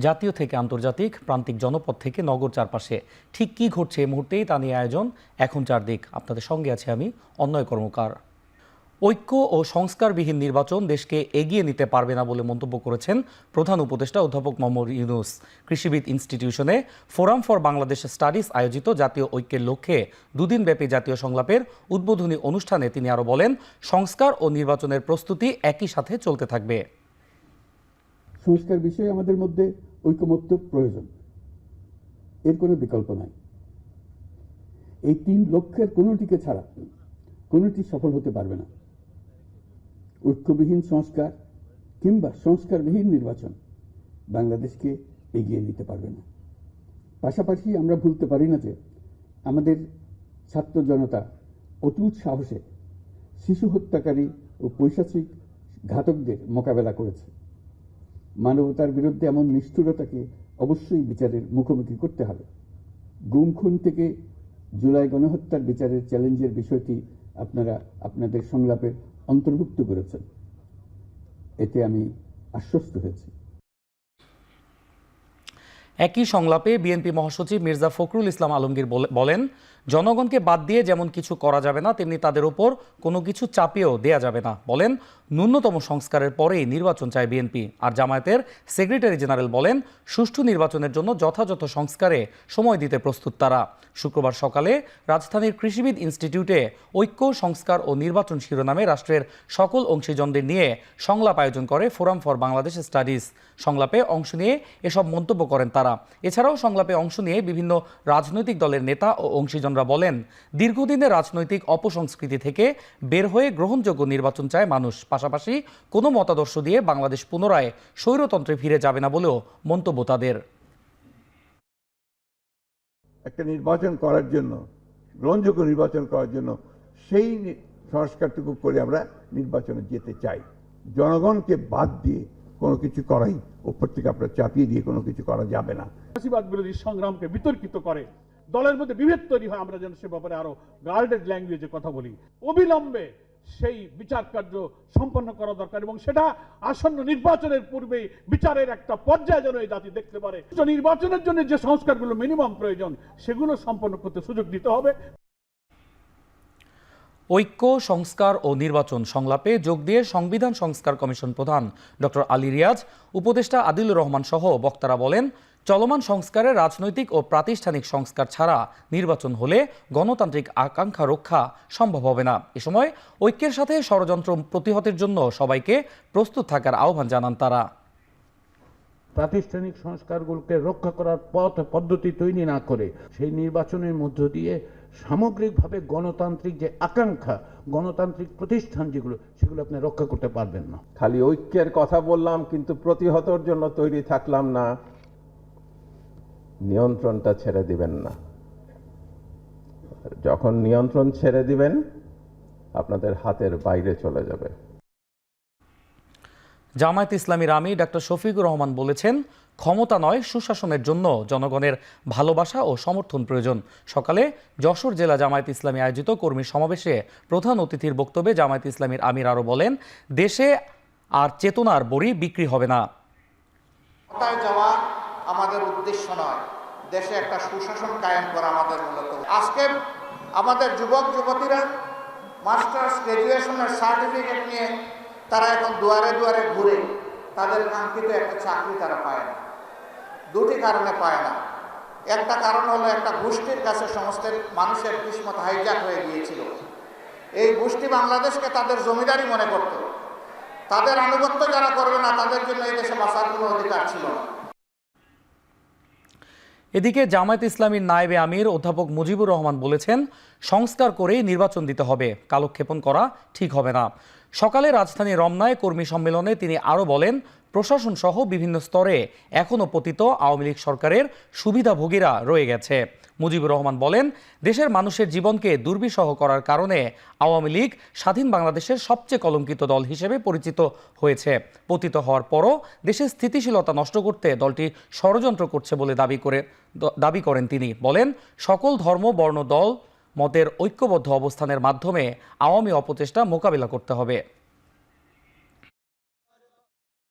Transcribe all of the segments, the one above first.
জাতীয় থেকে আন্তর্জাতিক, প্রান্তিক জনপদ থেকে নগর চারপাশে ঠিক কী ঘটছে এই মুহূর্তেই তা নিয়ে আয়োজন এখন চারদিক। আপনাদের সঙ্গে আছি আমি অন্নয় কর্মকার। ঐক্য ও সংস্কারবিহীন নির্বাচন দেশকে এগিয়ে নিতে পারবে না বলে মন্তব্য করেছেন প্রধান উপদেষ্টা অধ্যাপক মোহাম্মদ ইউনূস। কৃষিবিদ ইনস্টিটিউশনে ফোরাম ফর বাংলাদেশ স্টাডিজ আয়োজিত জাতীয় ঐক্যের লক্ষ্যে দুদিনব্যাপী জাতীয় সংলাপের উদ্বোধনী অনুষ্ঠানে তিনি আরও বলেন, সংস্কার ও নির্বাচনের প্রস্তুতি একই সাথে চলতে থাকবে। সংস্কার বিষয়ে আমাদের মধ্যে ঐকমত্য প্রয়োজন, এর কোনো বিকল্প নাই। এই তিন লক্ষ্যের কোনোটিকে ছাড়া কোনোটি সফল হতে পারবে না। ঐক্যবিহীন সংস্কার কিংবা সংস্কারবিহীন নির্বাচন বাংলাদেশকে এগিয়ে নিতে পারবে না। পাশাপাশি আমরা ভুলতে পারি না যে আমাদের ছাত্র জনতা অটুট সাহসে শিশু হত্যাকারী ও পৈশাচিক ঘাতকদের মোকাবেলা করেছে। মানবতার বিরুদ্ধে এমন নিষ্ঠুরতাকে অবশ্যই বিচারের মুখোমুখি করতে হবে। গুম খুন থেকে জুলাই গণহত্যার বিচারের চ্যালেঞ্জের বিষয়টি আপনারা আপনাদের সংলাপে অন্তর্ভুক্ত করেছেন, এতে আমি আশ্বস্ত হয়েছি। একই সংলাপে বিএনপি মহাসচিব মির্জা ফখরুল ইসলাম আলমগীর বলেন, জনগণকে বাদ দিয়ে যেমন কিছু করা যাবে না, তেমনি তাদের ওপর কোনো কিছু চাপিয়েও দেয়া যাবে না। বলেন, ন্যূনতম সংস্কারের পরেই নির্বাচন চায় বিএনপি। আর জামায়াতের সেক্রেটারি জেনারেল বলেন, সুষ্ঠু নির্বাচনের জন্য যথাযথ সংস্কারে সময় দিতে প্রস্তুত তারা। শুক্রবার সকালে রাজধানীর কৃষিবিদ ইনস্টিটিউটে ঐক্য, সংস্কার ও নির্বাচন শিরোনামে রাষ্ট্রের সকল অংশীজনদের নিয়ে সংলাপ আয়োজন করে ফোরাম ফর বাংলাদেশ স্টাডিজ। সংলাপে অংশ নিয়ে এসব মন্তব্য করেন তারা। এছাড়াও সংলাপে অংশ নিয়ে বিভিন্ন রাজনৈতিক দলের নেতা ও অংশীজনরা বলেন, দীর্ঘদিনের রাজনৈতিক অপসংস্কৃতি থেকে বের হয়ে গ্রহণযোগ্য নির্বাচন চায় মানুষ। পাশাপাশি কোনো মতাদর্শ দিয়ে বাংলাদেশ পুনরায় স্বৈরতন্ত্রে ফিরে যাবে না বলেও মন্তব্য তাদের। একটা নির্বাচন করার জন্য, গ্রহণযোগ্য নির্বাচন করার জন্য সেই সংস্কারটুকু করে আমরা নির্বাচনে যেতে চাই। জনগণকে বাদ দিয়ে কোনো কিছু করাই উপর থেকে আপনারা চাপিয়ে দিয়ে কোনো কিছু করা যাবে না। ফ্যাসিবাদ বিরোধী সংগ্রামকে বিতর্কিত করে দলের মধ্যে বিভেদ তৈরি হয়, আমরা যেন সে ব্যাপারে আরো গার্ডেড ল্যাঙ্গুয়েজে কথা বলি। অবিলম্বে সেই বিচার কার্য সম্পন্ন করা দরকার এবং সেটা আসন্ন নির্বাচনের পূর্বে বিচারের একটা পর্যায়ে যেন এই জাতি দেখতে পারে। নির্বাচনের জন্য যে সংস্কারগুলো মিনিমাম প্রয়োজন সেগুলো সম্পন্ন করতে সুযোগ দিতে হবে। ঐক্য, সংস্কার ও নির্বাচন সংলাপে যোগ দিয়ে সংবিধান সংস্কার কমিশন প্রধান ডক্টর আলী রিয়াজ, উপদেষ্টা আদিলুর রহমান সহ বক্তারা বলেন, চলমান সংস্কারে রাজনৈতিক ও প্রাতিষ্ঠানিক সংস্কার ছাড়া নির্বাচন হলে গণতান্ত্রিক আকাঙ্ক্ষা রক্ষা সম্ভব হবে না। এ সময় ঐক্যের সাথে ষড়যন্ত্র প্রতিহতের জন্য সবাইকে প্রস্তুত থাকার আহ্বান জানান তারা। প্রাতিষ্ঠানিক সংস্কারগুলোকে রক্ষা করার পথ পদ্ধতি তৈরি না করে সেই নির্বাচনের মধ্য দিয়ে সামগ্রিকভাবে গণতান্ত্রিক যে আকাঙ্ক্ষা, গণতান্ত্রিক প্রতিষ্ঠান যেগুলো, সেগুলো আপনি রক্ষা করতে পারবেন না। খালি ঐক্যের কথা বললাম কিন্তু প্রতিহতর জন্য তৈরি থাকলাম না, নিয়ন্ত্রণটা ছেড়ে দিবেন না। যখন নিয়ন্ত্রণ ছেড়ে দিবেন আপনাদের হাতের বাইরে চলে যাবে। জামায়াত ইসলামীর আমির ডক্টর শফিকুর রহমান বলেছেন, ক্ষমতা নয়, সুশাসনের জন্য জনগণের ভালোবাসা ও সমর্থন প্রয়োজন। সকালে যশোর জেলা জামায়াত ইসলামী আয়োজিত কর্মী সমাবেশে প্রধান অতিথির বক্তব্যে জামায়াত ইসলামীর আমির আরও বলেন, দেশে আর চেতনার বড়ি বিক্রি হবে না। যাওয়া আমাদের উদ্দেশ্য নয়, দেশে একটা সুশাসন কায়েম করা আমাদের মূলত। আজকে আমাদের যুবক যুবতীরা মাস্টার্স গ্রাজুয়েশনের সার্টিফিকেট নিয়ে তারা এখন দুয়ারে দুয়ারে ঘুরে তাদের কাঙ্ক্ষিত একটা চাকরি তারা পায় না। দুটি কারণে পায় না। একটা কারণ হলো একটা গোষ্ঠীর কাছে সমস্ত মানুষের কিসমত হাইজ্যাক হয়ে গিয়েছিল। এই গোষ্ঠী বাংলাদেশকে তাদের জমিদারি মনে করত। তাদের আনুগত্য যারা করবে না তাদের জন্য এই দেশে বাঁচার কোনো অধিকার ছিল না। এদিকে জামায়াত ইসলামীর নায়েবে আমির অধ্যাপক মুজিবুর রহমান বলেছেন, সংস্কার করেই নির্বাচন দিতে হবে, কালক্ষেপণ করা ঠিক হবে না। সকালে রাজধানী রমনায় কর্মী সম্মেলনে তিনি আরও বলেন, প্রশাসন সহ বিভিন্ন স্তরে এখনও পতিত আওয়ামী লীগ সরকারের সুবিধাভোগীরা রয়ে গেছে। মুজিবুর রহমান বলেন, দেশের মানুষের জীবনকে দুর্বিষহ করার কারণে আওয়ামী লীগ স্বাধীন বাংলাদেশের সবচেয়ে কলঙ্কিত দল হিসেবে পরিচিত হয়েছে। পতিত হওয়ার পরও দেশের স্থিতিশীলতা নষ্ট করতে দলটি ষড়যন্ত্র করছে বলে দাবি করেন তিনি। বলেন, সকল ধর্ম, বর্ণ, দল মতের ঐক্যবদ্ধ অবস্থানের মাধ্যমে আওয়ামী অপচেষ্টা মোকাবিলা করতে হবে।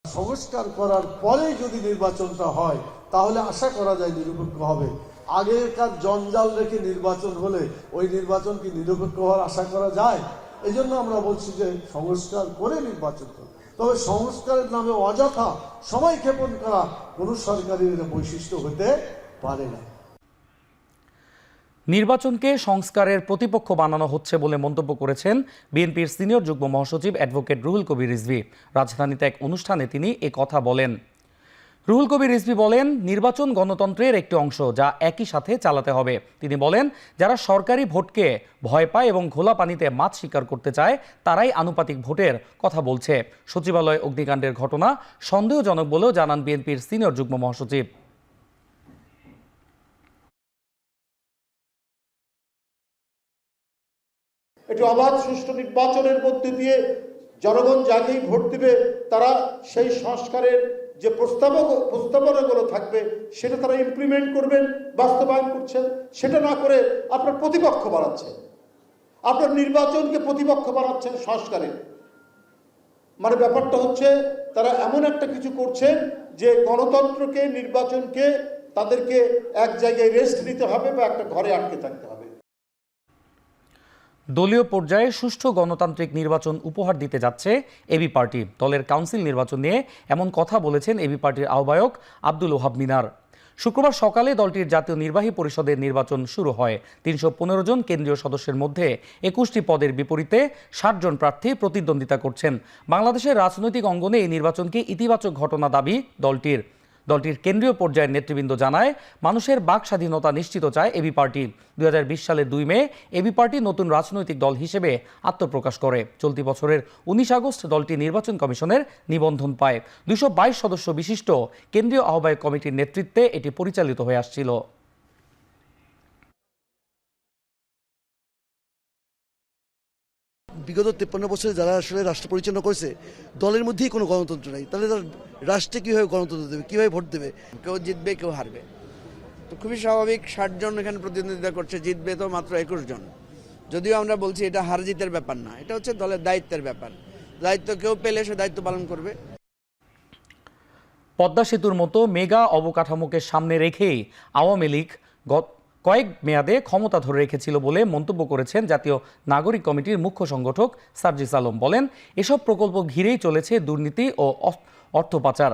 সংস্কার করার পরে যদি নির্বাচনটা হয় তাহলে আশা করা যায় নিরপেক্ষ হবে। আগেকার জঞ্জাল রেখে নির্বাচন হলে ওই নির্বাচন কি নিরপেক্ষ হওয়ার আশা করা যায়? এই জন্য আমরা বলছি যে সংস্কার করে নির্বাচন করুন। তবে সংস্কারের নামে অযথা সময় ক্ষেপণ করা কোনো সরকারের বৈশিষ্ট্য হতে পারে না। নির্বাচনকে সংস্কারের প্রতিপক্ষ বানানো হচ্ছে বলে মন্তব্য করেছেন বিএনপির সিনিয়র যুগ্ম মহাসচিব অ্যাডভোকেট রুহুল কবির রিজভী। রাজধানীতে এক অনুষ্ঠানে তিনি এ কথা বলেন। রুহুল কবির রিজভী বলেন, নির্বাচন গণতন্ত্রের একটি অংশ, যা একই সাথে চালাতে হবে। তিনি বলেন, যারা সরকারি ভোটকে ভয় পায় এবং ঘোলা পানিতে মাছ শিকার করতে চায় তারাই আনুপাতিক ভোটের কথা বলছে। সচিবালয় অগ্নিকাণ্ডের ঘটনা সন্দেহজনক বলেও জানান বিএনপির সিনিয়র যুগ্ম মহাসচিব। একটি অবাধ সুষ্ঠু নির্বাচনের মধ্যে দিয়ে জনগণ যাকেই ভোট দিবে তারা সেই সংস্কারের যে প্রস্তাবনাগুলো থাকবে সেটা তারা ইমপ্লিমেন্ট করবেন, বাস্তবায়ন করছেন। সেটা না করে আপনার প্রতিপক্ষ বানাচ্ছেন, আপনার নির্বাচনকে প্রতিপক্ষ বানাচ্ছেন সংস্কারের। মানে ব্যাপারটা হচ্ছে তারা এমন একটা কিছু করছেন যে গণতন্ত্রকে, নির্বাচনকে তাদেরকে এক জায়গায় রেস্ট নিতে হবে বা একটা ঘরে আটকে থাকতে হবে। দলীয় পর্যায়ে সুষ্ঠু গণতান্ত্রিক নির্বাচন উপহার দিতে যাচ্ছে এবি পার্টি। দলের কাউন্সিল নির্বাচন নিয়ে এমন কথা বলেছেন এবি পার্টির আহ্বায়ক আব্দুল ওহাব মিনার। শুক্রবার সকালে দলটির জাতীয় নির্বাহী পরিষদের নির্বাচন শুরু হয়। 315 জন কেন্দ্রীয় সদস্যের মধ্যে 21টি পদের বিপরীতে 60 জন প্রার্থী প্রতিদ্বন্দ্বিতা করছেন। বাংলাদেশের রাজনৈতিক অঙ্গনে এই নির্বাচনকে ইতিবাচক ঘটনা দাবি দলটির। দলটির কেন্দ্রীয় পর্যায়ের নেতৃবৃন্দ জানায়, মানুষের বাক স্বাধীনতা নিশ্চিত চায় এবি পার্টি। 2020 সালের 2 মে এবি পার্টি নতুন রাজনৈতিক দল হিসেবে আত্মপ্রকাশ করে। চলতি বছরের 19 আগস্ট দলটি নির্বাচন কমিশনের নিবন্ধন পায়। 222 সদস্য বিশিষ্ট কেন্দ্রীয় আহ্বায়ক কমিটির নেতৃত্বে এটি পরিচালিত হয়ে আসছিল। বিগত 53 বছরে যারা আসলে রাষ্ট্র পরিচালনা করেছে, দলের মধ্যেই কোনো গণতন্ত্র নাই, তাহলে রাষ্ট্রে কীভাবে গণতন্ত্র দেবে, কীভাবে ভোট দেবে? কেউ জিতবে, কেউ হারবে, তো খুবই স্বাভাবিক। 60 জন এখানে প্রতিদ্বন্দ্বিতা করছে, জিতবে তো মাত্র 21 জন। যদিও আমরা বলছি এটা হার জিতের ব্যাপার না, এটা হচ্ছে দলের দায়িত্বের ব্যাপার। দায়িত্ব কেউ পেলে সে দায়িত্ব পালন করবে। পদ্মা সেতুর মতো মেগা অবকাঠামোকে সামনে রেখেই আওয়ামী লীগ কয়েক মেয়াদে ক্ষমতা ধরে রেখেছিল বলে মন্তব্য করেছেন জাতীয় নাগরিক কমিটির মুখ্য সংগঠক সার্জিস আলম। বলেন, এসব প্রকল্প ঘিরেই চলেছে দুর্নীতি ও অর্থ পাচার।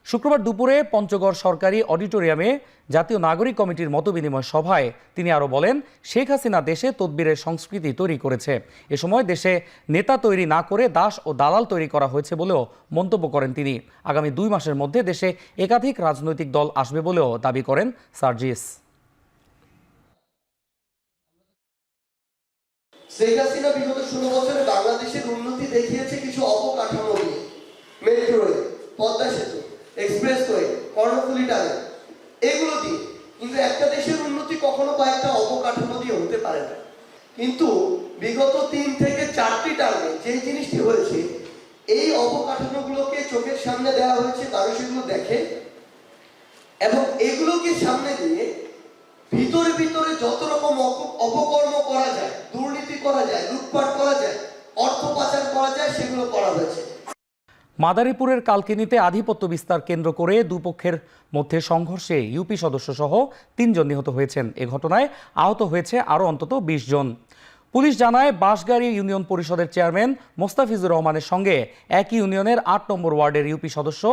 শুক্রবার দুপুরে পঞ্চগড় সরকারি অডিটোরিয়ামে জাতীয় নাগরিক কমিটির মতবিনিময় সভায় তিনি আরও বলেন, শেখ হাসিনা দেশে তদবিরের সংস্কৃতি তৈরি করেছে। এ সময় দেশে নেতা তৈরি না করে দাস ও দালাল তৈরি করা হয়েছে বলেও মন্তব্য করেন তিনি। আগামী 2 মাসের মধ্যে দেশে একাধিক রাজনৈতিক দল আসবে বলেও দাবি করেন সার্জিস। শেখ হাসিনা বিগত 16 বছরে বাংলাদেশের উন্নতি দেখিয়েছে কিছু অবকাঠামো দিয়ে, মেট্রো রেল, পদ্মা সেতু, এক্সপ্রেসওয়ে, কর্ণফুলী টানেল, এগুলো দিয়ে। কিন্তু একটা দেশের উন্নতি কখনো কয়েকটা অবকাঠামো দিয়ে হতে পারে না। কিন্তু বিগত 3 থেকে 4টি টার্মে যে জিনিসটি হয়েছে, এই অবকাঠামোগুলোকে চোখের সামনে দেওয়া হয়েছে, মানুষ এগুলো দেখে এবং এগুলোকে সামনে দিয়ে ভিতরে ভিতরে যত রকম অপকর্ম করা যায়, দুর্নীতি করা যায়, লুটপাট করা যায়, অর্থ পাচার করা যায়, সেগুলো করা হয়েছে। মাদারীপুরের কালকিনিতে আধিপত্য বিস্তার কেন্দ্র করে দুপক্ষের মধ্যে সংঘর্ষে ইউপি সদস্য সহ 3 জন নিহত হয়েছেন। এ ঘটনায় আহত হয়েছে আরও অন্তত 20 জন। পুলিশ জানায়, বাঁশগাড়ি ইউনিয়ন পরিষদের চেয়ারম্যান মোস্তাফিজুর রহমানের সঙ্গে একই ইউনিয়নের 8 নম্বর ওয়ার্ডের ইউপি সদস্য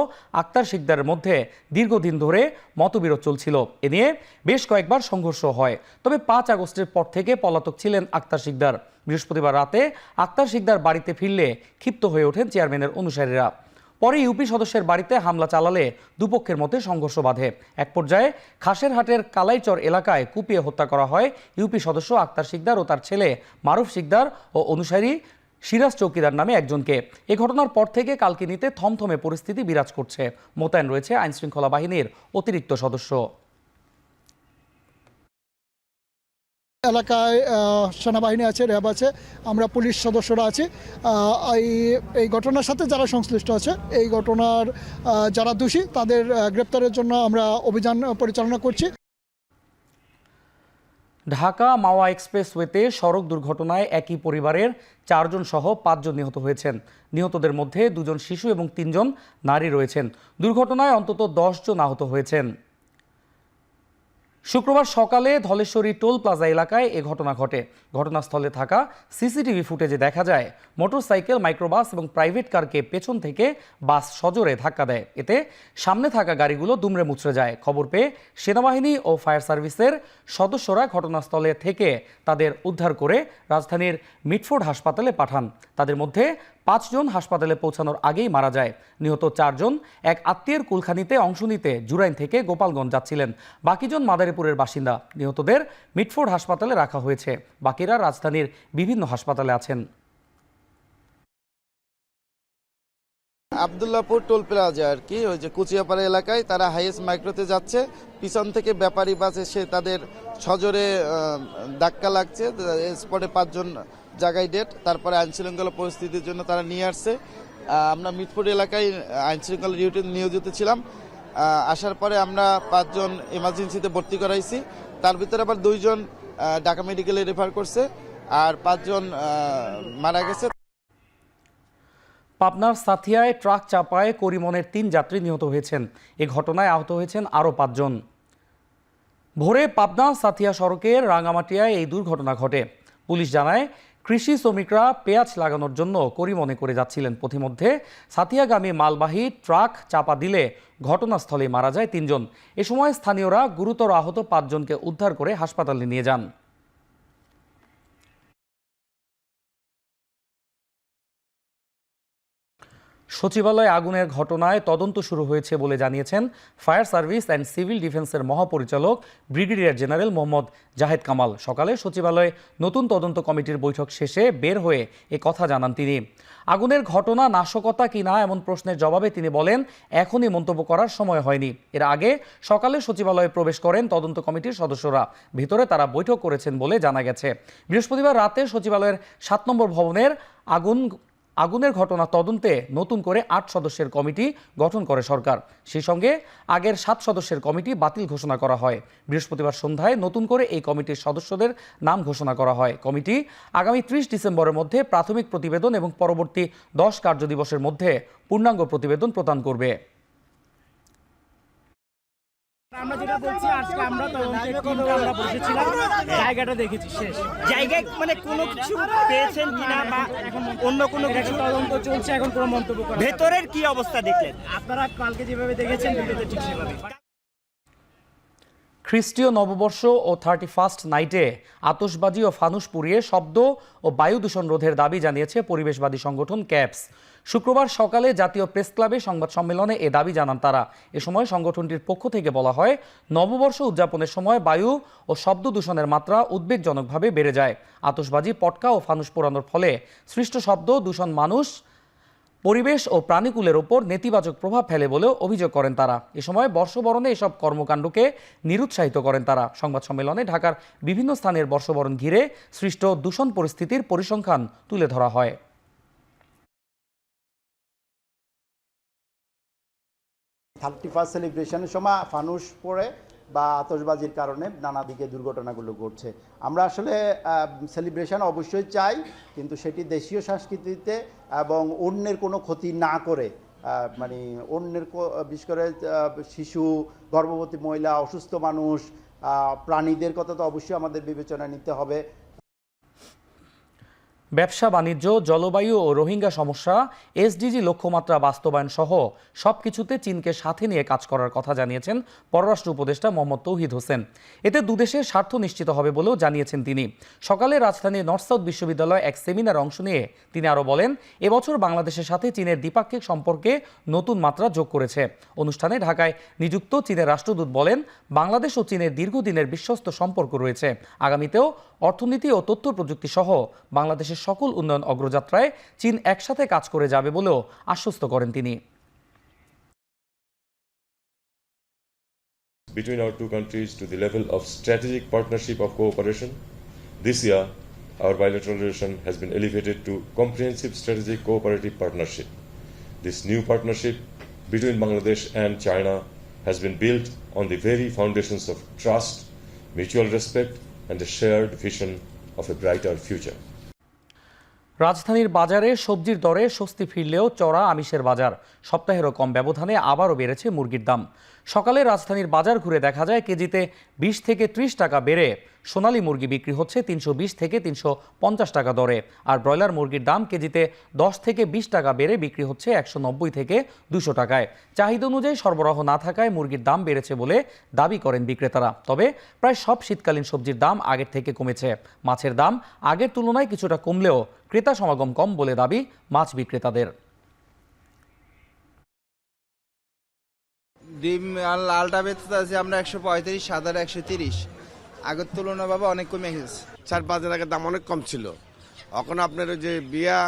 আক্তার শিকদারের মধ্যে দীর্ঘদিন ধরে মতবিরোধ চলছিল। এ নিয়ে বেশ কয়েকবার সংঘর্ষ হয়। তবে 5 আগস্টের পর থেকে পলাতক ছিলেন আক্তার শিকদার। বৃহস্পতিবার রাতে আক্তার শিকদার বাড়িতে ফিরলে ক্ষিপ্ত হয়ে ওঠেন চেয়ারম্যানের অনুসারীরা। পরে ইউপি সদস্যের বাড়িতে হামলা চালালে দুপক্ষের মধ্যে সংঘর্ষ বাধে। এক পর্যায়ে খাসেরহাটের কালাইচর এলাকায় কুপিয়ে হত্যা করা হয় ইউপি সদস্য আক্তার শিকদার ও তার ছেলে মারুফ শিকদার ও অনুসারী সিরাজ চৌকিদার নামে একজনকে। এ ঘটনার পর থেকে কালকিনিতে থমথমে পরিস্থিতি বিরাজ করছে। মোতায়েন রয়েছে আইনশৃঙ্খলা বাহিনীর অতিরিক্ত সদস্য। এলাকায় সেনাবাহিনী আছে, র্যাব আছে, আমরা পুলিশ সদস্যরা আছি। এই ঘটনার সাথে যারা সংশ্লিষ্ট আছে, এই ঘটনার যারা দোষী তাদের গ্রেপ্তারের জন্য আমরা অভিযান পরিচালনা করছি। ঢাকা মাওয়া এক্সপ্রেসওয়েতে সড়ক দুর্ঘটনায় একই পরিবারের 4 জন সহ 5 জন নিহত হয়েছেন। নিহতদের মধ্যে 2 জন শিশু এবং 3 জন নারী রয়েছেন। দুর্ঘটনায় অন্তত 10 জন আহত হয়েছেন। শুক্রবার সকালে ধলেশ্বরী টোল প্লাজা এলাকায় এ ঘটনা ঘটে। ঘটনাস্থলে থাকা সিসিটিভি ফুটেজে দেখা যায় মোটরসাইকেল, মাইক্রোবাস এবং প্রাইভেট কারকে পেছন থেকে বাস সজোরে ধাক্কা দেয়। এতে সামনে থাকা গাড়িগুলো দুমড়ে মুচড়ে যায়। খবর পেয়ে সেনাবাহিনী ও ফায়ার সার্ভিসের সদস্যরা ঘটনাস্থলে থেকে তাদের উদ্ধার করে রাজধানীর মিটফোর্ড হাসপাতালে পাঠান। তাদের মধ্যে 5 জন হাসপাতালে পৌঁছানোর আগেই মারা যায়। নিহত 4 জন এক আত্মীয়ের কুলখানিতে অংশ নিতে জুরাইন থেকে গোপালগঞ্জ যাচ্ছিলেন। বাকিজন মাদারীপুরের বাসিন্দা। নিহতদের মিটফোর্ড হাসপাতালে রাখা হয়েছে। বাকিরা রাজধানীর বিভিন্ন হাসপাতালে আছেন। আব্দুল্লাহপুর টোল প্লাজা আর কি, ওই যে কুচিয়াপাড়া এলাকায় তারা হাইয়েস্ট মাইক্রোতে যাচ্ছে, পিছন থেকে ব্যাপারী বাস এসে তাদের সজোরে ধাক্কা লাগছে। স্পটে 5 জন জায়গায় ডেট। তারপরে আইনশৃঙ্খলা পরিস্থিতির জন্য তারা নিয়ে আসছে। আমরা মিটফোর্ড এলাকায় আইনশৃঙ্খলা ডিউটি নিয়োজিত ছিলাম। আসার পরে আমরা 5 জন এমার্জেন্সিতে ভর্তি করাইছি। তার ভিতরে আবার 2 জন ঢাকা মেডিকেলে রেফার করছে, আর 5 জন মারা গেছে। পাবনার সাথিয়ায় ট্রাক চাপায় করিমনের 3 যাত্রী নিহত হয়েছেন। এ ঘটনায় আহত হয়েছেন আরও 5 জন। ভোরে পাবনা সাথিয়া সড়কের রাঙ্গামাটিয়ায় এই দুর্ঘটনা ঘটে। পুলিশ জানায় কৃষি শ্রমিকরা পেঁয়াজ লাগানোর জন্য করিমনে করে যাচ্ছিলেন। পথিমধ্যে সাথিয়াগামী মালবাহী ট্রাক চাপা দিলে ঘটনাস্থলে মারা যায় 3 জন। এ সময় স্থানীয়রা গুরুতর আহত 5 জনকে উদ্ধার করে হাসপাতালে নিয়ে যান। সচিবালয়ে আগুনের ঘটনায় তদন্ত শুরু হয়েছে বলে জানিয়েছেন ফায়ার সার্ভিস অ্যান্ড সিভিল ডিফেন্সের মহাপরিচালক ব্রিগেডিয়ার জেনারেল মোহাম্মদ জাহেদ কামাল। সকালে সচিবালয়ে নতুন তদন্ত কমিটির বৈঠক শেষে বের হয়ে এ কথা জানান তিনি। আগুনের ঘটনা নাশকতা কিনা এমন প্রশ্নের জবাবে তিনি বলেন, এখনই মন্তব্য করার সময় হয়নি। এর আগে সকালে সচিবালয়ে প্রবেশ করেন তদন্ত কমিটির সদস্যরা। ভিতরে তারা বৈঠক করেছেন বলে জানা গেছে। বৃহস্পতিবার রাতে সচিবালয়ের 7 নম্বর ভবনের আগুনের ঘটনা তদন্তে নতুন করে 8 সদস্যের কমিটি গঠন করে সরকার। সেই সঙ্গে আগের 7 সদস্যের কমিটি বাতিল ঘোষণা করা হয়। বৃহস্পতিবার সন্ধ্যায় নতুন করে এই কমিটির সদস্যদের নাম ঘোষণা করা হয়। কমিটি আগামী 30 ডিসেম্বরের মধ্যে প্রাথমিক প্রতিবেদন এবং পরবর্তী 10 কার্যদিবসের মধ্যে পূর্ণাঙ্গ প্রতিবেদন প্রদান করবে। আমরা যেটা বলছি, আজকে আমরা তদন্তের টিমটা আমরা বসেছিলাম, জায়গাটা দেখেছি শেষ। জায়গায় মানে কোনো কিছু পেয়েছেন কিনা বা অন্য কোনো কিছু তদন্ত চলছে, এখন কোনো মন্তব্য করা। ভেতরের কি অবস্থা দেখলেন আপনারা? কালকে যেভাবে দেখেছেন ভিডিওতে ঠিক সেভাবে। খ্রিস্টীয় নববর্ষ ও 31st নাইটে আতশবাজি ও ফানুস পুড়িয়ে শব্দ ও বায়ু দূষণ রোধের দাবি জানিয়েছে পরিবেশবাদী সংগঠন ক্যাপস। শুক্রবার সকালে জাতীয় প্রেস ক্লাবে সংবাদ সম্মেলনে এ দাবি জানান তারা। এ সময় সংগঠনটির পক্ষ থেকে বলা হয়, নববর্ষ উদযাপনের সময় বায়ু ও শব্দ দূষণের মাত্রা উদ্বেগজনকভাবে বেড়ে যায়। আতশবাজি, পটকা ও ফানুস পোড়ানোর ফলে সৃষ্ট শব্দ দূষণ মানুষ, পরিবেশ ও প্রাণীকুলের ওপর নেতিবাচক প্রভাব ফেলে বলেও অভিযোগ করেন তারা। এ সময় বর্ষবরণে এসব কর্মকাণ্ডকে নিরুৎসাহিত করেন তারা। সংবাদ সম্মেলনে ঢাকার বিভিন্ন স্থানের বর্ষবরণ ঘিরে সৃষ্ট দূষণ পরিস্থিতির পরিসংখ্যান তুলে ধরা হয়। সেলিব্রেশনের সময় ফানুস পড়ে বা আতশবাজির কারণে নানা দিকে দুর্ঘটনাগুলো ঘটছে। আমরা আসলে সেলিব্রেশন অবশ্যই চাই, কিন্তু সেটি দেশীয় সংস্কৃতিতে এবং অন্যের কোনো ক্ষতি না করে, মানে অন্যের বিশেষ করে শিশু, গর্ভবতী মহিলা, অসুস্থ মানুষ, প্রাণীদের কথা তো অবশ্যই আমাদের বিবেচনা নিতে হবে। ব্যবসা বাণিজ্য, জলবায়ু ও রোহিঙ্গা সমস্যা, এসডিজি লক্ষ্যমাত্রা বাস্তবায়ন সহ সবকিছুতে চীনকে সাথে নিয়ে কাজ করার কথা জানিয়েছেন পররাষ্ট্র উপদেষ্টা মোহাম্মদ তৌহিদ হোসেন। এতে দুদেশের স্বার্থ নিশ্চিত হবে বলেও জানিয়েছেন তিনি। সকালে রাজধানীর নর্থ সাউথ বিশ্ববিদ্যালয়ে এক সেমিনারে অংশ নিয়ে তিনি আরও বলেন, এবছর বাংলাদেশের সাথে চীনের দ্বিপাক্ষিক সম্পর্কে নতুন মাত্রা যোগ করেছে। অনুষ্ঠানে ঢাকায় নিযুক্ত চীনের রাষ্ট্রদূত বলেন, বাংলাদেশ ও চীনের দীর্ঘদিনের বিশ্বস্ত সম্পর্ক রয়েছে। আগামীতেও অর্থনীতি ও তথ্য প্রযুক্তি সহ বাংলাদেশের সকল উন্নয়ন অগ্রযাত্রায় চীন একসাথে কাজ করে যাবে বলেও আশ্বস্ত করেন তিনি। Between our two countries to the level of strategic partnership of cooperation. This year, our bilateral relation has been elevated to comprehensive strategic cooperative partnership. This new partnership between Bangladesh and China has been built on the very foundations of trust, mutual respect, and a shared vision of a brighter future. রাজধানীর বাজারে সবজির দরে স্বস্তি ফিরলেও চড়া আমিষের বাজার। সপ্তাহেরও কম ব্যবধানে আবারও বেড়েছে মুরগির দাম। সকালে রাজধানীর বাজার ঘুরে দেখা যায় কেজিতে 20 থেকে 30 টাকা বেড়ে সোনালী মুরগি বিক্রি হচ্ছে 320 থেকে 350 টাকা দরে, আর ব্রয়লার মুরগির দাম কেজিতে 10 থেকে 20 টাকা বেড়ে বিক্রি হচ্ছে 190 থেকে 200 টাকায়। চাহিদা অনুযায়ী সরবরাহ না থাকায় মুরগির দাম বেড়েছে বলে দাবি করেন বিক্রেতারা। তবে প্রায় সব শীতকালীন সবজির দাম আগের থেকে কমেছে। মাছের দাম আগের তুলনায় কিছুটা কমলেও ক্রেতা সমাগম কম বলে দাবি মাছ বিক্রেতাদের। ডিম লালটা বেচতে আছে আমরা 135, সাদাটা 130। আগের তুলনায় বাবা অনেক কমে গেছে। 4-5 টাকার দাম অনেক কম ছিল। এখন আপনার যে বিয়া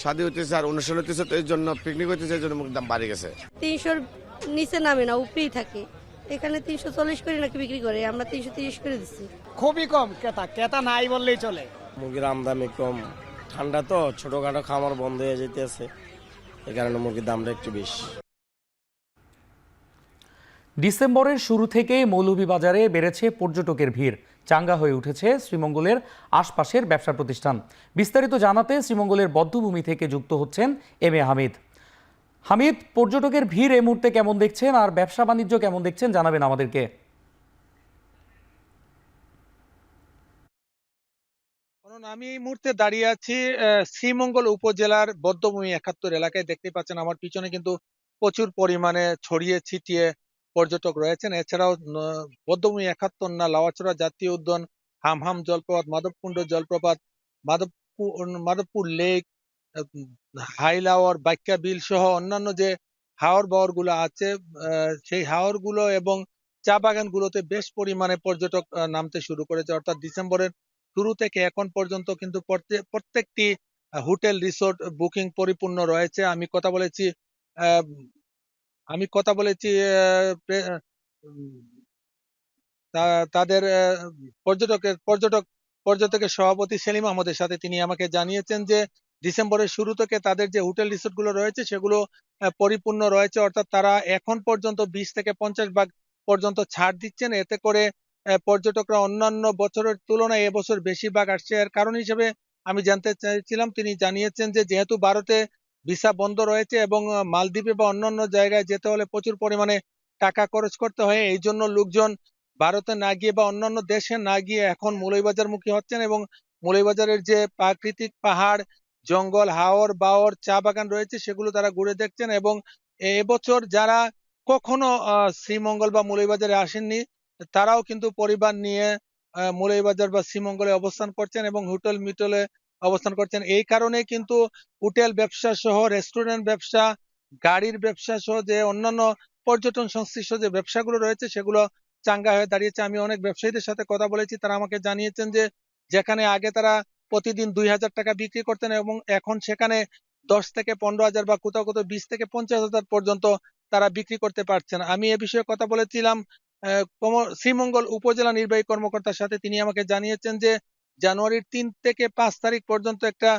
শাদী হতেছে আর অনুষ্ঠান হতেছে, তো এই জন্য পিকনিক হতেছে, এই জন্য দাম বাড়ে গেছে। 300-র নিচে নামে না, উপরেই থাকে। এখানে 340 করে নাকি বিক্রি করে, আমরা 330 করে দিচ্ছি। খুবই কম ক্রেতা নাই বললেই চলে। মুরগির আমদানি কম, ঠান্ডা তো ছোটখাটো খামার বন্ধ হয়ে যেতেছে, এই কারণে মুরগির দামটা একটু বেশি। ডিসেম্বরের শুরু থেকেই মৌলভীবাজারে বেড়েছে পর্যটকের ভিড়। চাঙ্গা হয়ে উঠেছে শ্রীমঙ্গলের আশপাশের ব্যবসা প্রতিষ্ঠান। বিস্তারিত জানাতে শ্রীমঙ্গলের বধ্যভূমি থেকে যুক্ত হচ্ছেন এম.এ. হামিদ। হামিদ, পর্যটকের ভিড় এই মুহূর্তে কেমন দেখছেন আর ব্যবসা বাণিজ্য কেমন দেখছেন জানাবেন আমাদেরকে। আমি এই মুহূর্তে দাঁড়িয়ে আছি শ্রীমঙ্গল উপজেলার বধ্যভূমি 71 এলাকায়। দেখতে পাচ্ছেন আমার পিছনে কিন্তু প্রচুর পরিমাণে ছড়িয়ে ছিটিয়ে পর্যটক রয়েছেন। এছাড়াও বধ্যভূমি 71 না লাওয়াচড়া জাতীয় উদ্যান, হামহাম জলপ্রপাত, মাধবকুণ্ড জলপ্রপাত, মাধবপুর লেক, হাইলাওয়ার, বাক্যা বিল সহ অন্যান্য যে হাওর বাওর গুলো আছে, সেই হাওর গুলো এবং চা বাগান গুলোতে বেশ পরিমাণে পর্যটক নামতে শুরু করেছে। অর্থাৎ ডিসেম্বরের শুরু থেকে এখন পর্যন্ত কিন্তু প্রত্যেকটি হোটেল রিসোর্ট বুকিং পরিপূর্ণ রয়েছে। আমি কথা বলেছি তাদের পর্যটকের সভাপতি সেলিম আহমদের সাথে। তিনি আমাকে জানিয়েছেন যে ডিসেম্বরের শুরু থেকে তাদের যে হোটেল রিসোর্ট গুলো রয়েছে সেগুলো পরিপূর্ণ রয়েছে। অর্থাৎ তারা এখন পর্যন্ত 20 থেকে 50% পর্যন্ত ছাড় দিচ্ছেন। এতে করে পর্যটকরা অন্যান্য বছরের তুলনায় এবছর বেশি ভাগ আসছে। এর কারণ হিসেবে আমি জানতে চাইছিলাম, তিনি জানিয়েছেন যে যেহেতু ভারতে ভিসা বন্ধ রয়েছে এবং মালদ্বীপে বা অন্যান্য জায়গায় যেতে হলে প্রচুর পরিমাণে টাকা খরচ করতে হয়, এই জন্য লোকজন ভারতে না গিয়ে বা অন্যান্য দেশে না গিয়ে এখন মৌলভীবাজার মুখী হচ্ছেন এবং মৌলভীবাজারের যে প্রাকৃতিক পাহাড়, জঙ্গল, হাওর বাওর, চা বাগান রয়েছে সেগুলো তারা ঘুরে দেখছেন। এবং এবছর যারা কখনো শ্রীমঙ্গল বা মৌলভীবাজারে আসেননি তারাও কিন্তু পরিবার নিয়ে মৌলভীবাজার বা শ্রীমঙ্গলে অবস্থান করছেন এবং হোটেল মিটলে অবস্থান করছেন। এই কারণে কিন্তু হোটেল ব্যবসা সহ রেস্টুরেন্ট ব্যবসা, গাড়ির ব্যবসা সহ যে অন্যান্য পর্যটন সংশ্লিষ্ট যে ব্যবসাগুলো রয়েছে সেগুলো চাঙ্গা হয়ে দাঁড়িয়েছে। আমি অনেক ব্যবসায়ীদের সাথে কথা বলেছি, তারা আমাকে জানিয়েছেন যে যেখানে আগে তারা প্রতিদিন 2000 টাকা বিক্রি করতেন এবং এখন সেখানে 10 থেকে 15,000 বা কোথাও 20 থেকে 50,000 পর্যন্ত তারা বিক্রি করতে পারছেন। আমি এ বিষয়ে কথা বলেছিলাম শ্রীমঙ্গল উপজেলা নির্বাহী কর্মকর্তার সাথে। তিনি আমাকে জানিয়েছেন যে জানুয়ারির 3 থেকে 5 তারিখ পর্যন্ত একটা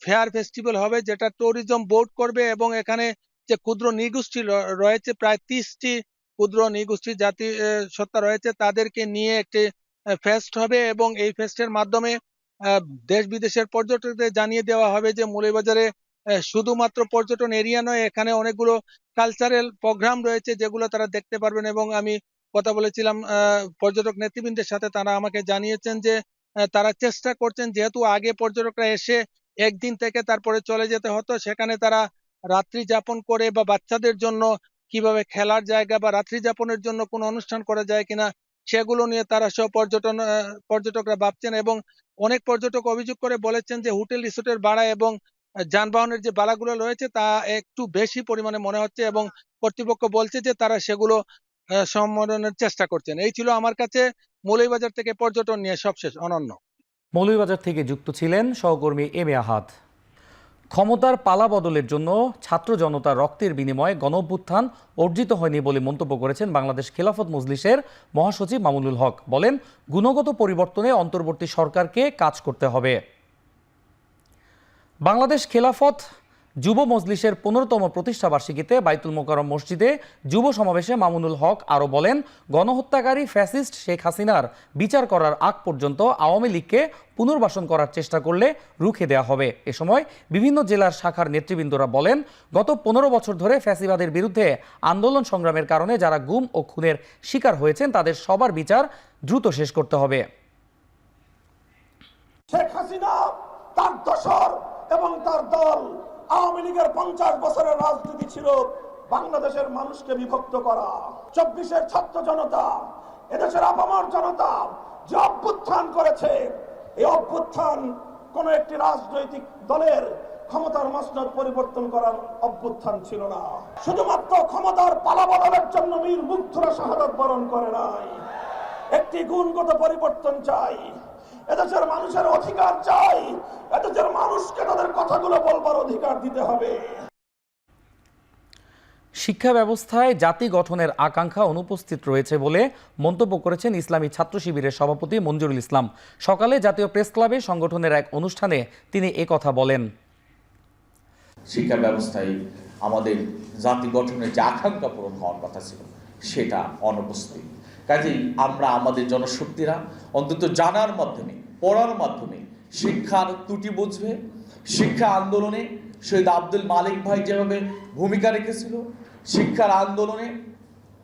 ফেয়ার ফেস্টিভ্যাল হবে, যেটা ট্যুরিজম বোর্ড করবে এবং এখানে যে ক্ষুদ্র নৃগোষ্ঠী রয়েছে প্রায় 30টি ক্ষুদ্র নৃগোষ্ঠী জাতি সত্তা রয়েছে, তাদেরকে নিয়ে একটি ফেস্ট হবে এবং এই ফেস্টের মাধ্যমে দেশ বিদেশের পর্যটকদের জানিয়ে দেওয়া হবে যে মৌলভীবাজারে শুধুমাত্র পর্যটন এরিয়া নয়, এখানে অনেকগুলো কালচারাল প্রোগ্রাম রয়েছে যেগুলো তারা দেখতে পারবেন। এবং আমি কথা বলেছিলাম পর্যটক নেতৃবৃন্দের সাথে, তারা আমাকে জানিয়েছেন যে তারা চেষ্টা করছেন, যেহেতু আগে পর্যটকরা এসে একদিন থেকে তারপরে চলে যেতে হতো, সেখানে তারা রাত্রি যাপন করে বা বাচ্চাদের জন্য কিভাবে খেলার জায়গা বা রাত্রি যাপনের জন্য কোনো অনুষ্ঠান করা যায় কিনা সেগুলো নিয়ে তারা সব পর্যটকরা ভাবছেন। এবং অনেক পর্যটক অভিযোগ করে বলেছেন যে হোটেল রিসোর্টের ভাড়া এবং যানবাহনের যে ভাড়াগুলো রয়েছে তা একটু বেশি পরিমাণে মনে হচ্ছে এবং কর্তৃপক্ষ বলছে যে তারা সেগুলো সমাধানের চেষ্টা করছেন। এই ছিল আমার কাছে মৌলভীবাজার থেকে পর্যটন নিয়ে সবশেষ। অনন্য। মৌলভীবাজার থেকে যুক্ত ছিলেন সহকর্মী এম.এ. আহাদ। ক্ষমতার পালা বদলের জন্য ছাত্র জনতার রক্তের বিনিময়ে গণঅভ্যুত্থান অর্জিত হয়নি বলে মন্তব্য করেছেন বাংলাদেশ খেলাফত মজলিসের মহাসচিব মামুনুল হক। বলেন, গুণগত পরিবর্তনে অন্তর্বর্তী সরকারকে কাজ করতে হবে। বাংলাদেশ খেলাফত যুব মজলিসের 15তম প্রতিষ্ঠাবার্ষিকীতে বাইতুল মোকাররম মসজিদে যুব সমাবেশে মামুনুল হক আরও বলেন, গণহত্যাকারী ফ্যাসিস্ট শেখ হাসিনার বিচার করার আগ পর্যন্ত আওয়ামী লীগকে পুনর্বাসন করার চেষ্টা করলে রুখে দেওয়া হবে। এ সময় বিভিন্ন জেলার শাখার নেতৃবৃন্দরা বলেন, গত 15 বছর ধরে ফ্যাসিবাদের বিরুদ্ধে আন্দোলন সংগ্রামের কারণে যারা গুম ও খুনের শিকার হয়েছেন তাদের সবার বিচার দ্রুত শেষ করতে হবে। শেখ হাসিনা, তার দোসর এবং তার দল আওয়ামী লীগের 50 বছরের রাজনীতি ছিল বাংলাদেশের মানুষকে বিভক্ত করা। 24-এর ছাত্র জনতা, এদেশের আপামর জনতা যে অভ্যুত্থান করেছে, এই অভ্যুত্থান কোন একটি রাজনৈতিক দলের ক্ষমতার মসনদ পরিবর্তন করার অভ্যুত্থান ছিল না। শুধুমাত্র ক্ষমতার পালাবদলের জন্য মীর মুগ্ধরা শাহাদাত বরণ করে নাই। একটি গুণগত পরিবর্তন চাই, এদেশের মানুষের অধিকার চাই, এদেশের মানুষকে তাদের কথাগুলো বলবার অধিকার দিতে হবে। শিক্ষা ব্যবস্থায় জাতি গঠনের আকাঙ্ক্ষা অনুপস্থিত রয়েছে বলে মন্তব্য করেছেন ইসলামী ছাত্র শিবিরের সভাপতি মঞ্জুরুল ইসলাম। সকালে জাতীয় প্রেস ক্লাবে সংগঠনের এক অনুষ্ঠানে তিনি একথা বলেন। শিক্ষা ব্যবস্থায় আমাদের জাতি গঠনের যে আকাঙ্ক্ষা পূরণ হওয়ার কথা ছিল সেটা অনুপস্থিত। কাজেই আমরা আমাদের জনশক্তিরা অন্তত জানার মাধ্যমে, পড়ার মাধ্যমে শিক্ষার ত্রুটি বুঝবে। শিক্ষা আন্দোলনে শহীদ আব্দুল মালিক ভাই যেভাবে ভূমিকা রেখেছিল, শিক্ষার আন্দোলনে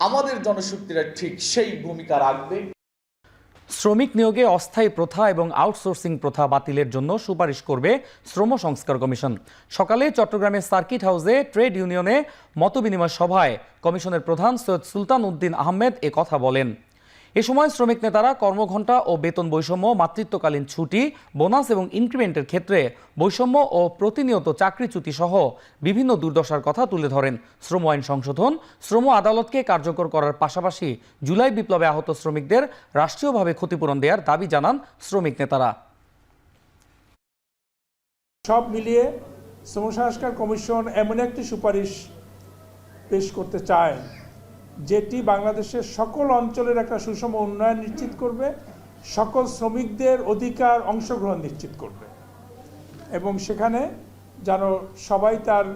আমাদের জনশক্তিরা ঠিক সেই ভূমিকা রাখবে। শ্রমিক নিয়োগে অস্থায়ী প্রথা এবং আউটসোর্সিং প্রথা বাতিলের জন্য সুপারিশ করবে শ্রম সংস্কার কমিশন। সকালে চট্টগ্রামের সার্কিট হাউসে ট্রেড ইউনিয়নে মতবিনিময় সভায় কমিশনের প্রধান সৈয়দ সুলতান উদ্দিন আহমেদ এ কথা বলেন। এ সময় শ্রমিক নেতারা কর্মঘণ্টা ও বেতন বৈষম্য, মাতৃত্বকালীন ছুটি, বোনাস এবং ইনক্রিমেন্টের ক্ষেত্রে বৈষম্য ও প্রতিনিয়ত চাকরিচ্যুতি সহ বিভিন্ন দুর্দশার কথা তুলে ধরেন। শ্রম আইন সংশোধন, শ্রম আদালতকে কার্যকর করার পাশাপাশি জুলাই বিপ্লবে আহত শ্রমিকদের রাষ্ট্রীয়ভাবে ক্ষতিপূরণ দেওয়ার দাবি জানান শ্রমিক নেতারা। সব মিলিয়ে শ্রম সংস্কার কমিশন এমন একটি সুপারিশ পেশ করতে চায় যেটি বাংলাদেশের সকল অঞ্চলের একটা সুষম উন্নয়ন নিশ্চিত করবে, সকল শ্রমিকদের অধিকার অংশগ্রহণ নিশ্চিত করবে এবং সেখানে যেন সবাই তার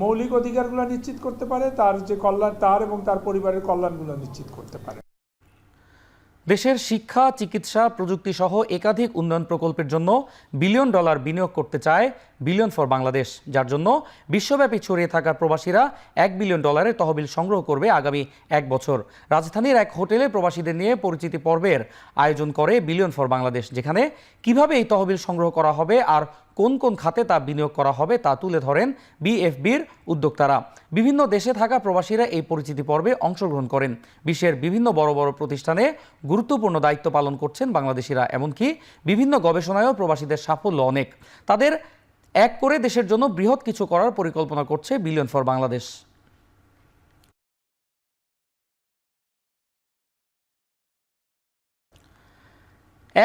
মৌলিক অধিকারগুলো নিশ্চিত করতে পারে, তার যে কল্যাণ, তার এবং তার পরিবারের কল্যাণগুলো নিশ্চিত করতে পারে। দেশের শিক্ষা, চিকিৎসা, প্রযুক্তি সহ একাধিক উন্নয়ন প্রকল্পের জন্য $1 বিলিয়ন বিনিয়োগ করতে চায় বিলিয়ন ফর বাংলাদেশ, যার জন্য বিশ্বব্যাপী ছড়িয়ে থাকা প্রবাসীরা $1 বিলিয়ন তহবিল সংগ্রহ করবে আগামী 1 বছর। রাজধানীর এক হোটেলে প্রবাসীদের নিয়ে পরিচিতি পর্বের আয়োজন করে বিলিয়ন ফর বাংলাদেশ, যেখানে কিভাবে এই তহবিল সংগ্রহ করা হবে আর কোন কোন খাতে তা বিনিয়োগ করা হবে তা তুলে ধরেন বিএফবির উদ্যোক্তারা। বিভিন্ন দেশে থাকা প্রবাসীরা এই পরিচিতি পর্বে অংশগ্রহণ করেন। বিশ্বের বিভিন্ন বড় বড় প্রতিষ্ঠানে গুরুত্বপূর্ণ দায়িত্ব পালন করছেন বাংলাদেশিরা, এমনকি বিভিন্ন গবেষণায়ও প্রবাসীদের সাফল্য অনেক। তাদের এক করে দেশের জন্য বৃহৎ কিছু করার পরিকল্পনা করছে বিলিয়ন ফর বাংলাদেশ।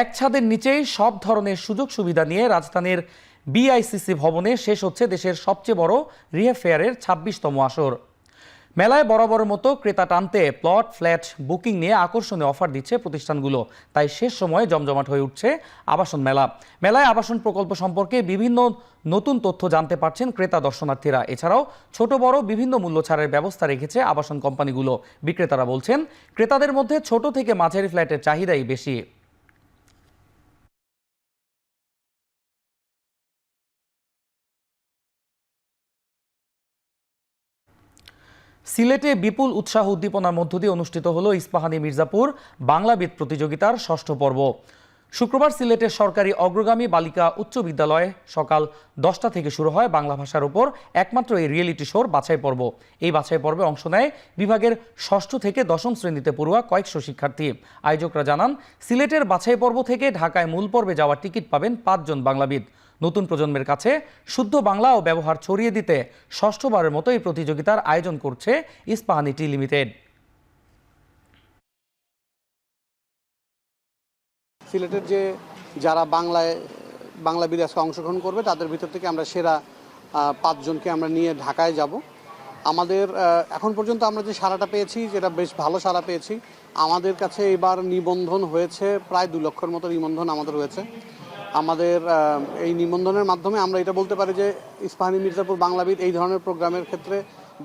এক ছাদের নিচেই সব ধরনের সুযোগ সুবিধা নিয়ে রাজধানীর বিআইসিসি ভবনে শেষ হচ্ছে দেশের সবচেয়ে বড় রিহ্যাব ফেয়ারের 26তম আসর। মেলায় বরাবরের মতো ক্রেতা টানতে প্লট, ফ্ল্যাট বুকিং নিয়ে আকর্ষণীয় অফার দিচ্ছে প্রতিষ্ঠানগুলো। তাই শেষ সময়ে জমজমাট হয়ে উঠছে আবাসন মেলা। মেলায় আবাসন প্রকল্প সম্পর্কে বিভিন্ন নতুন তথ্য জানতে পারছেন ক্রেতা দর্শনার্থীরা। এছাড়াও ছোট বড় বিভিন্ন মূল্য ছাড়ের ব্যবস্থা রেখেছে আবাসন কোম্পানিগুলো। বিক্রেতারা বলছেন, ক্রেতাদের মধ্যে ছোট থেকে মাঝারি ফ্ল্যাটের চাহিদাই বেশি। সিলেটে বিপুল উৎসাহ উদ্দীপনার মধ্য দিয়ে অনুষ্ঠিত হলো ইস্পাহানী মির্জাপুর বাংলাবিদ প্রতিযোগিতার 6ষ্ঠ পর্ব। শুক্রবার সিলেটের সরকারি অগ্রগামী বালিকা উচ্চ বিদ্যালয়ে সকাল 10টা থেকে শুরু হয় বাংলা ভাষার উপর একমাত্র এই রিয়েলিটি শোর বাছাই পর্ব। এই বাছাই পর্বে অংশ নেয় বিভাগের 6ষ্ঠ থেকে 10ম শ্রেণীতে পড়ুয়া কয়েকশো শিক্ষার্থী। আয়োজকরা জানান, সিলেটের বাছাই পর্ব থেকে ঢাকায় মূল পর্বে যাওয়ার টিকিট পাবেন 5 জন বাংলাবিদ। নতুন প্রজন্মের কাছে শুদ্ধ বাংলা ও ব্যবহার ছড়িয়ে দিতে 6ষ্ঠবারের মতো এই প্রতিযোগিতার আয়োজন করছে ইস্পাহানী টি লিমিটেড। সিলেটের যে যারা বাংলাবিদ আজকে অংশগ্রহণ করবে তাদের ভিতর থেকে আমরা সেরা 5 জনকে আমরা নিয়ে ঢাকায় যাব। আমাদের এখন পর্যন্ত আমরা যে সাড়াটা পেয়েছি, যেটা বেশ ভালো সাড়া পেয়েছি। আমাদের কাছে এবার নিবন্ধন হয়েছে প্রায় 2 লক্ষের মতো নিবন্ধন আমাদের হয়েছে। আমাদের এই নিবন্ধনের মাধ্যমে আমরা এটা বলতে পারি যে ইস্পাহানী মির্জাপুর বাংলাবিদ এই ধরনের প্রোগ্রামের ক্ষেত্রে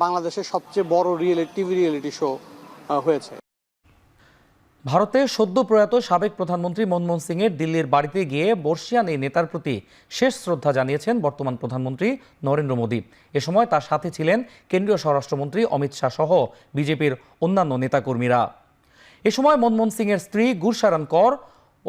বাংলাদেশের সবচেয়ে বড় টিভি রিয়েলিটি শো হয়েছে। ভারতে সদ্য প্রয়াত সাবেক প্রধানমন্ত্রী মনমোহন সিংয়ের দিল্লির বাড়িতে গিয়ে বর্ষিয়ান এই নেতার প্রতি শেষ শ্রদ্ধা জানিয়েছেন বর্তমান প্রধানমন্ত্রী নরেন্দ্র মোদী। এ সময় তার সাথে ছিলেন কেন্দ্রীয় স্বরাষ্ট্রমন্ত্রী অমিত শাহ সহ বিজেপির অন্যান্য নেতাকর্মীরা। এ সময় মনমোহন সিংয়ের স্ত্রী গুরশারণ কর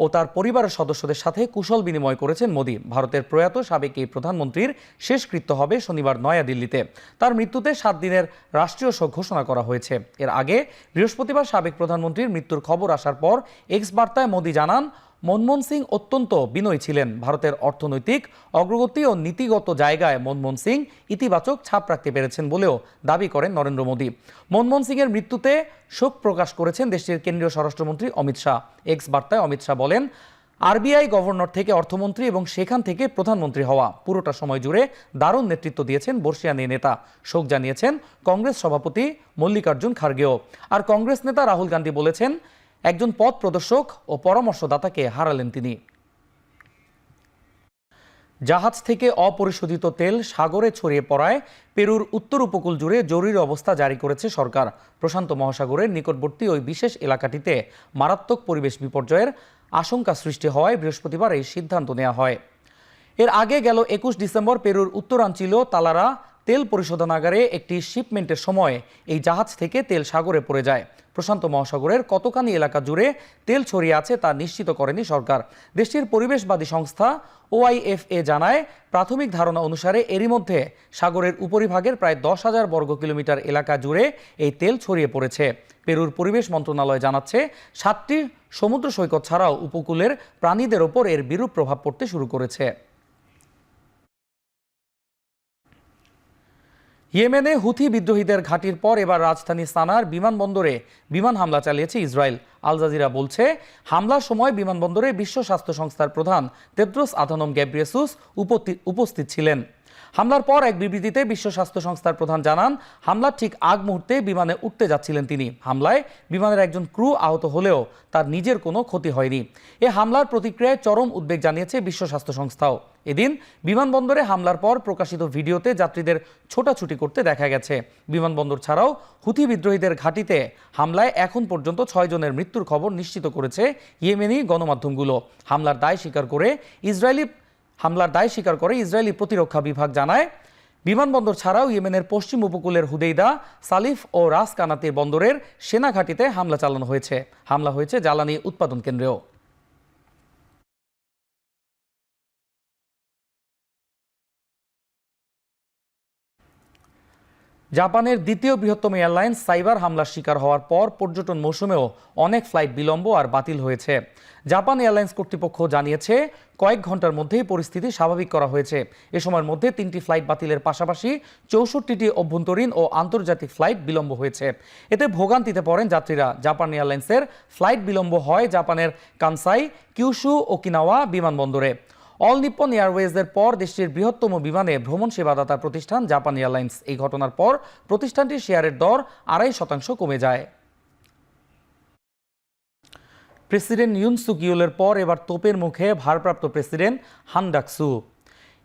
ও তার পরিবারের সদস্যদের সাথে কুশল বিনিময় করেছেন মোদী। ভারতের প্রয়াত সাবেক এই প্রধানমন্ত্রীর শেষকৃত্য হবে শনিবার নয়াদিল্লিতে। তার মৃত্যুতে 7 দিনের রাষ্ট্রীয় শোক ঘোষণা করা হয়েছে। এর আগে বৃহস্পতিবার সাবেক প্রধানমন্ত্রীর মৃত্যুর খবর আসার পর এক্স বার্তায় মোদী জানান, মনমোহন সিং অত্যন্ত বিনয়ী ছিলেন। ভারতের অর্থনৈতিক অগ্রগতি ও নীতিগত জায়গায় মনমোহন সিং ইতিবাচক ছাপ রাখতে পেরেছেন বলেও দাবি করেন নরেন্দ্র মোদী। মনমোহন সিংয়ের মৃত্যুতে শোক প্রকাশ করেছেন দেশটির কেন্দ্রীয় স্বরাষ্ট্রমন্ত্রী অমিত শাহ। এক্স বার্তায় অমিত শাহ বলেন, আরবিআই গভর্নর থেকে অর্থমন্ত্রী এবং সেখান থেকে প্রধানমন্ত্রী হওয়া, পুরোটা সময় জুড়ে দারুণ নেতৃত্ব দিয়েছেন বর্ষিয়ান এই নেতা। শোক জানিয়েছেন কংগ্রেস সভাপতি মল্লিকার্জুন খার্গেও। আর কংগ্রেস নেতা রাহুল গান্ধী বলেছেন, একজন পথ প্রদর্শক ও পরামর্শদাতাকে হারালেন তিনি। জাহাজ থেকে অপরিশোধিত তেল সাগরে ছড়িয়ে পড়ায় পেরুর উত্তর উপকূল জুড়ে জরুরি অবস্থা জারি করেছে সরকার। প্রশান্ত মহাসাগরের নিকটবর্তী ওই বিশেষ এলাকাটিতে মারাত্মক পরিবেশ বিপর্যয়ের আশঙ্কা সৃষ্টি হওয়ায় বৃহস্পতিবার এই সিদ্ধান্ত নেওয়া হয়। এর আগে গেল 21 ডিসেম্বর পেরুর উত্তরাঞ্চল তালারা তেল পরিশোধনাগারে একটি শিপমেন্টের সময় এই জাহাজ থেকে তেল সাগরে পড়ে যায়। প্রশান্ত মহাসাগরের কতখানি এলাকা জুড়ে তেল ছড়িয়ে আছে তা নিশ্চিত করেনি সরকার। দেশটির পরিবেশবাদী সংস্থা OIFA জানায়, প্রাথমিক ধারণা অনুসারে এরই মধ্যে সাগরের উপরিভাগের প্রায় 10,000 বর্গ কিলোমিটার এলাকা জুড়ে এই তেল ছড়িয়ে পড়েছে। পেরুর পরিবেশ মন্ত্রণালয় জানাচ্ছে, 7টি সমুদ্র সৈকত ছাড়াও উপকূলের প্রাণীদের ওপর এর বিরূপ প্রভাব পড়তে শুরু করেছে। ইয়েমেনে হুথি বিদ্রোহীদের ঘাঁটির পর এবার রাজধানী সানার বিমানবন্দরে বিমান হামলা চালিয়েছে ইসরায়েল। আল জাজিরা বলছে, হামলার সময় বিমানবন্দরে বিশ্ব স্বাস্থ্য সংস্থার প্রধান তেদ্রোস আধানম গ্যাব্রিয়েসুস উপস্থিত ছিলেন। হামলার পর এক বিবৃতিতে বিশ্ব স্বাস্থ্য সংস্থার প্রধান জানান, হামলার ঠিক আগ মুহূর্তে বিমানে উঠতে যাচ্ছিলেন তিনি। হামলায় বিমানের একজন ক্রু আহত হলেও তার নিজের কোনো ক্ষতি হয়নি। এ হামলার প্রতিক্রিয়ায় চরম উদ্বেগ জানিয়েছে বিশ্ব স্বাস্থ্য সংস্থাও। এদিন বিমানবন্দরে হামলার পর প্রকাশিত ভিডিওতে যাত্রীদের ছোটাছুটি করতে দেখা গেছে। বিমানবন্দর ছাড়াও হুথি বিদ্রোহীদের ঘাঁটিতে হামলায় এখন পর্যন্ত 6 জনের মৃত্যুর খবর নিশ্চিত করেছে ইয়েমেনি গণমাধ্যমগুলো। হামলার দায় স্বীকার করে ইসরায়েলি প্রতিরক্ষা বিভাগ জানায়, বিমানবন্দর ছাড়াও ইয়েমেনের পশ্চিম উপকূলের হুদেইদা, সালিফ ও রাস কানাতির বন্দরের সেনা ঘাঁটিতে হামলা চালানো হয়েছে। হামলা হয়েছে জ্বালানি উৎপাদন কেন্দ্রেও। জাপানের দ্বিতীয় বৃহত্তম এয়ারলাইন্স সাইবার হামলার শিকার হওয়ার পর পর্যটন মৌসুমেও অনেক ফ্লাইট বিলম্ব আর বাতিল হয়েছে। জাপান এয়ারলাইন্স কর্তৃপক্ষ জানিয়েছে, কয়েক ঘন্টার মধ্যেই পরিস্থিতি স্বাভাবিক করা হয়েছে। এ সময়ের মধ্যে 3টি ফ্লাইট বাতিলের পাশাপাশি 64টি অভ্যন্তরীণ ও আন্তর্জাতিক ফ্লাইট বিলম্ব হয়েছে। এতে ভোগান্তিতে পড়েন যাত্রীরা। জাপান এয়ারলাইন্সের ফ্লাইট বিলম্ব হয় জাপানের কানসাই, কিউশু, ওকিনাওয়া বিমানবন্দরে। অল নিপ্পন এয়ারওয়েজের পর দেশটির বৃহত্তম বিমানে ভ্রমণ সেবাদাতা প্রতিষ্ঠান জাপান এয়ারলাইন্স। এই ঘটনার পর প্রতিষ্ঠানটির শেয়ারের দর 2.5% কমে যায়। প্রেসিডেন্ট ইউন সুক ইউলের পর এবার তোপের মুখে ভারপ্রাপ্ত প্রেসিডেন্ট হান ডাক-সু।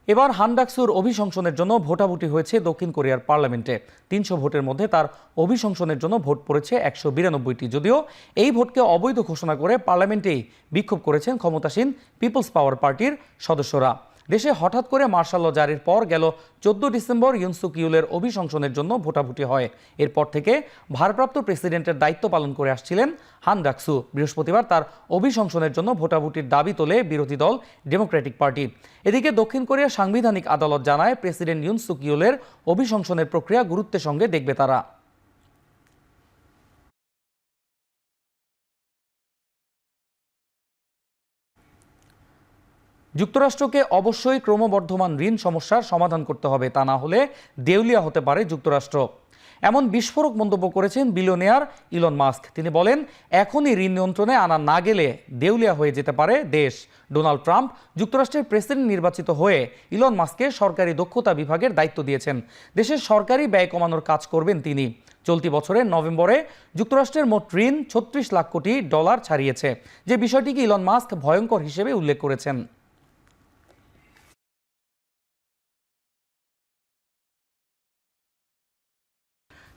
এবার হান ডাক-সুর অভিশংসনের জন্য ভোটাভুটি হয়েছে দক্ষিণ কোরিয়ার পার্লামেন্টে। 300 ভোটের মধ্যে তার অভিশংসনের জন্য ভোট পড়েছে 192টি। যদিও এই ভোটকে অবৈধ ঘোষণা করে পার্লামেন্টেই বিক্ষোভ করেছেন ক্ষমতাসীন পিপলস পাওয়ার পার্টির সদস্যরা। দেশে হঠাৎ করে মার্শাল ল জারির পর গেল 14 ডিসেম্বর ইউন সুক ইউলের অভিশংসনের জন্য ভোটাভুটি হয়। এরপর থেকে ভারপ্রাপ্ত প্রেসিডেন্টের দায়িত্ব পালন করে আসছিলেন হান ডাক-সু। বৃহস্পতিবার তার অভিশংসনের জন্য ভোটাভুটির দাবি তোলে বিরোধী দল ডেমোক্রেটিক পার্টি। এদিকে দক্ষিণ কোরিয়ার সাংবিধানিক আদালত জানায়, প্রেসিডেন্ট ইউন সুক ইউলের অভিশংসনের প্রক্রিয়া গুরুত্বের সঙ্গে দেখবে তারা। যুক্তরাষ্ট্রকে অবশ্যই ক্রমবর্ধমান ঋণ সমস্যার সমাধান করতে হবে, তা না হলে দেউলিয়া হতে পারে যুক্তরাষ্ট্র। এমন বিস্ফোরক মন্তব্য করেছেন বিলিয়নিয়ার ইলন মাস্ক। তিনি বলেন, এখনই ঋণ নিয়ন্ত্রণে আনা না গেলে দেউলিয়া হয়ে যেতে পারে দেশ। ডোনাল্ড ট্রাম্প যুক্তরাষ্ট্রের প্রেসিডেন্ট নির্বাচিত হয়ে ইলন মাস্ককে সরকারি দক্ষতা বিভাগের দায়িত্ব দিয়েছেন। দেশের সরকারি ব্যয় কমানোর কাজ করবেন তিনি। চলতি বছরের নভেম্বরে যুক্তরাষ্ট্রের মোট ঋণ $36 লাখ কোটি ছাড়িয়েছে, যে বিষয়টিকে ইলন মাস্ক ভয়ঙ্কর হিসেবে উল্লেখ করেছেন।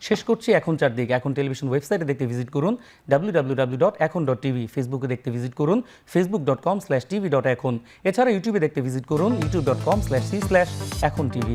শেষ করছি এখন চারদিক। এখন টেলিভিশন ওয়েবসাইটে দেখতে ভিজিট করুন www.ekon.tv, ফেসবুকে দেখতে ভিজিট করুন facebook.com/tv.ekon, এছাড়া ইউটিউবে দেখতে ভিজিট করুন youtube.com/c/ekontv।